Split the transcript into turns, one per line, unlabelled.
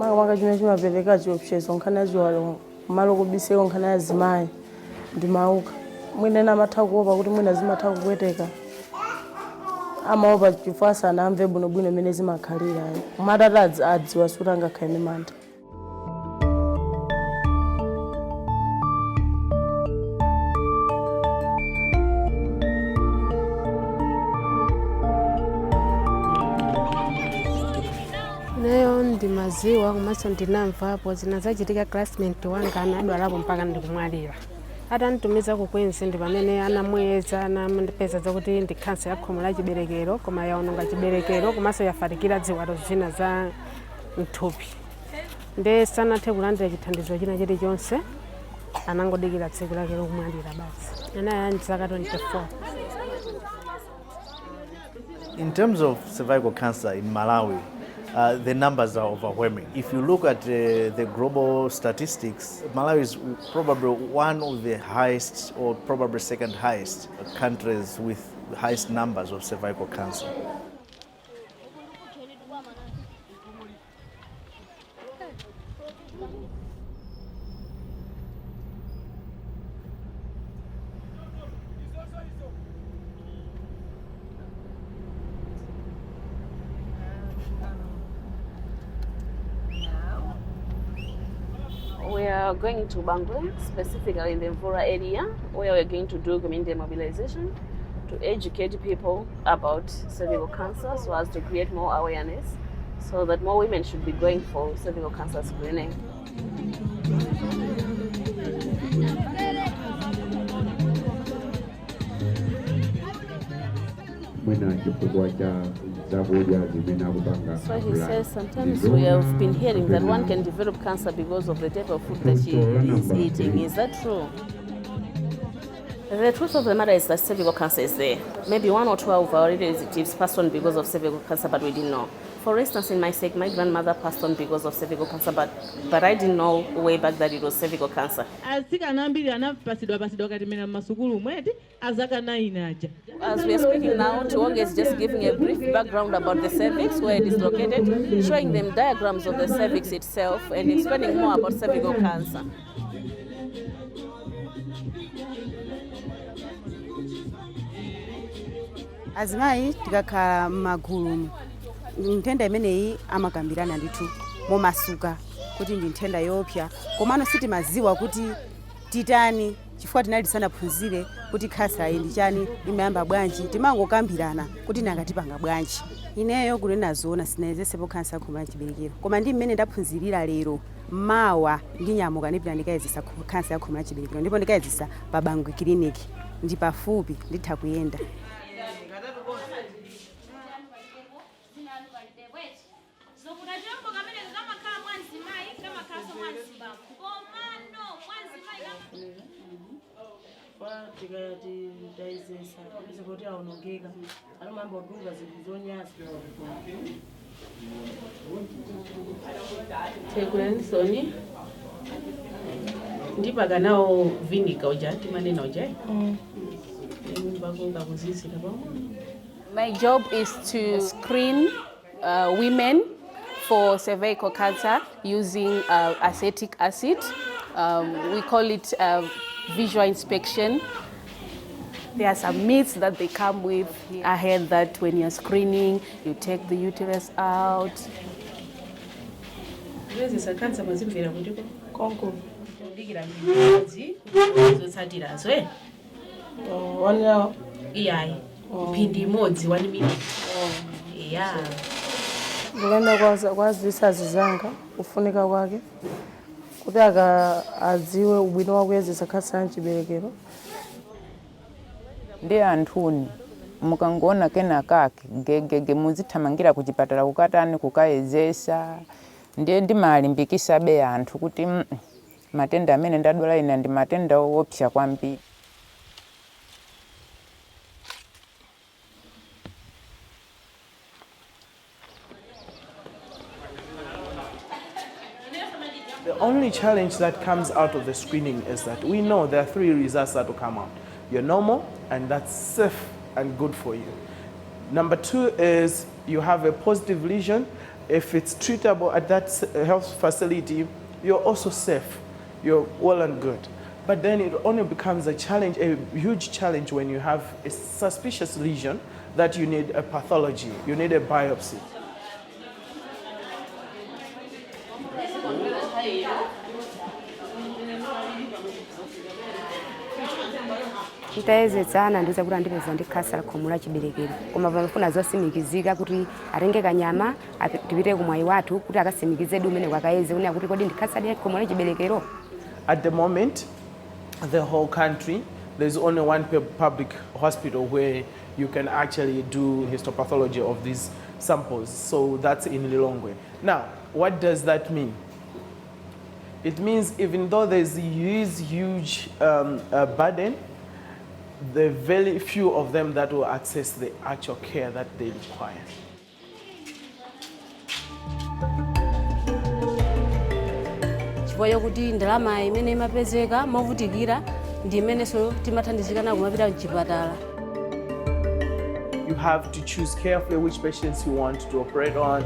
Maka chimene chimapereka chiopsezo nkhani ya ziwalo malo kubiseko nkhani ya zimayi ndi mauka. Mwina ena amatha kuopa kuti mwina zimatha kupweteka. Amaopa chifukwa sanamve bwinobwino imene zimakhalira. Umatati adziwa suti angakhale ndi mantha.
Neyo ndimaziwa komanso ndinamvapo zinazachitika classmate wanga anadwalapo mpaka ndikumwalira. Atanitumiza kukwenzi ndi pamene anamuyeza anandipeza zakuti ndi khansa ya khomo la chiberekero koma yaononga chiberekero komanso yafatikira ziwalo zina za mthupi. Nde sanathe kulandira chithandizo china chilichonse anangodikira tsiku lake lokumwalira basi. Anali zaka 24.
In terms of cervical cancer in Malawi, the numbers are overwhelming. If you look at the global statistics, Malawi is probably one of the highest or probably second highest countries with the highest numbers of cervical cancer.
We are going to Blantyre, specifically in the Mvura area, where we're going to do community mobilization to educate people about cervical cancer so as to create more awareness so that more women should be going for cervical cancer screening. So he says sometimes we have been hearing that one can develop cancer because of the type of food that she is eating. Is that true? The truth of the matter is that cervical cancer is there. Maybe 1 or 2 of our relatives passed on because of cervical cancer, but we didn't know. For instance, in my sake, my grandmother passed on because of cervical cancer, but I didn't know way back that it was cervical cancer. As we are speaking now, Tuong is just giving a brief background about the cervix, where it is located, showing them diagrams of the cervix itself and explaining more about cervical cancer.
Azimai tikakhala magulu nthenda imeneyi amakambirana ndithu momasuka kuti ndi nthenda yopya komano sitimaziwa kuti titani chifukwa tinali tisanaphunzire kuti khansa iyi ndi chani imayamba bwanji timangokambirana kuti nakatipanga bwanji. Ineyo kunena zoona sinayezesepo khansa ya khomo la chiberekero koma ndi mmene ndaphunzirira lero mawa ndinyamuka ndipita ndikayezesa khansa ya khomo la chiberekero ndipo ndikayezesa pa Bangwe kiliniki ndi pafupi nditha kuyenda.
Soni ndipaga nawo vinika ujati maneno uje. My job is to screen women for cervical cancer using acetic acid. We call it visual inspection. There are some myths that they come with. I heard that when you're screening, you take the uterus out. This is a cancer mazimvera kutiko konko ndigira mbizi zotsatira zwe
1 hour
iyayi phindi imodzi 1 minute yeah
ndikenda kwazisa zizanga kufunika kwake kuti adziwe ubwino wa kuyezesa khansa ya chiberekero.
Ndi anthuni mukangona kena kake ngegege muzithamangira kuchipatala kukatani kukayezesa ndiye ndimalimbikisa be anthu kuti matenda amene ndadwala ine ndi matenda opsa kwambiri.
The only challenge that comes out of the screening is that we know there are 3 results that will come out. You're normal, and that's safe and good for you. Number 2 is you have a positive lesion, if it's treatable at that health facility, you're also safe. You're well and good. But then it only becomes a challenge, a huge challenge, when you have a suspicious lesion that you need a pathology, you need a biopsy.
Nditayezetsana ndiuza kuti andipeza ndi khansa la khomo la chiberekero koma pamafuna zosimikizika kuti atenge kanyama tipite kumwayi wathu kuti akasimikizedi umene kwakayeze kunena kuti kodi ndi khansa la khomo la chiberekero.
At the moment, the whole country, there's only one public hospital where you can actually do histopathology of these samples. So that's in Lilongwe. Now, what does that mean? It means even though there's a huge burden, there are very few of them that will access the actual care that they require.
Chifukwa kuti ndalama imene imapezeka movutikira ndi imenenso timathandizikana kumapita mchipatala.
You have to choose carefully which patients you want to operate on.